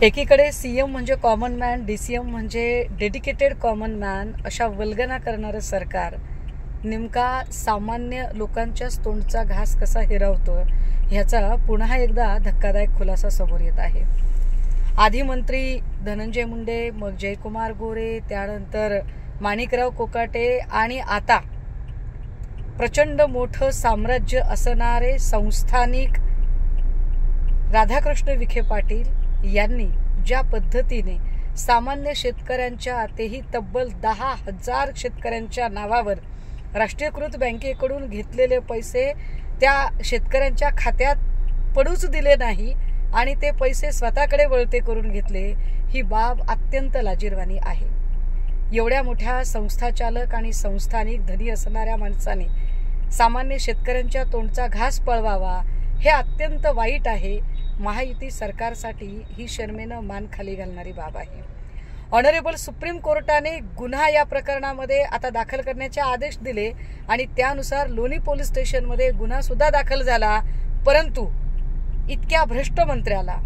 एकीकडे सीएम म्हणजे common man, DCM म्हणजे डेडिकेटेड कॉमन मॅन अशा वल्गना करणारं सरकार नेमका सामान्य लोकांच्याच तोंडचा घास कसा हिरावतो ह्याचा पुन्हा एकदा धक्कादायक खुलासा समोर येत आहे। आधी मंत्री धनंजय मुंडे, मग जयकुमार गोरे, त्यानंतर माणिकराव कोकाटे आणि आता प्रचंड मोठं साम्राज्य असणारे संस्थानिक राधाकृष्ण विखे पाटील यांनी ज्या पद्धतीने सामान्य शेतकऱ्यांच्या, तेही तब्बल 10,000 शेतकऱ्यांच्या नावावर राष्ट्रीयकृत बँकेकडून घेतलेले पैसे त्या शेतकऱ्यांच्या खात्यात पडूच दिले नाही आणि ते पैसे स्वतःकडे वळते करून घेतले, ही बाब अत्यंत लाजिरवाणी आहे। एवढ्या मोठ्या संस्थाचालक आणि संस्थानिक धनी असणाऱ्या माणसाने सामान्य शेतकऱ्यांच्या तोंडचा घास पळवावा हे अत्यंत वाईट आहे। महायुती सरकारसाठी ही शर्मेनं मान खाली घालणारी बाब आहे। ऑनरेबल सुप्रीम कोर्टाने गुन्हा या प्रकरणामध्ये आता दाखल करण्याचे आदेश दिले आणि त्यानुसार लोणी पोलीस स्टेशनमध्ये गुन्हा सुद्धा दाखल झाला। परंतु इतक्या भ्रष्ट मंत्र्याला,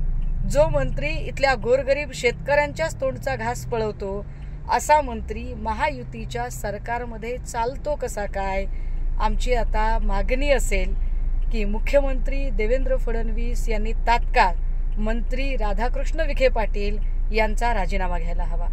जो मंत्री इथल्या गोरगरीब शेतकऱ्यांच्याच तोंडचा घास पळवतो, असा मंत्री महायुतीच्या सरकारमध्ये चालतो कसा काय? आमची आता मागणी असेल की मुख्यमंत्री देवेंद्र फडणवीस यांनी तात्काळ मंत्री राधाकृष्ण विखे पाटील यांचा राजीनामा घ्यायला हवा।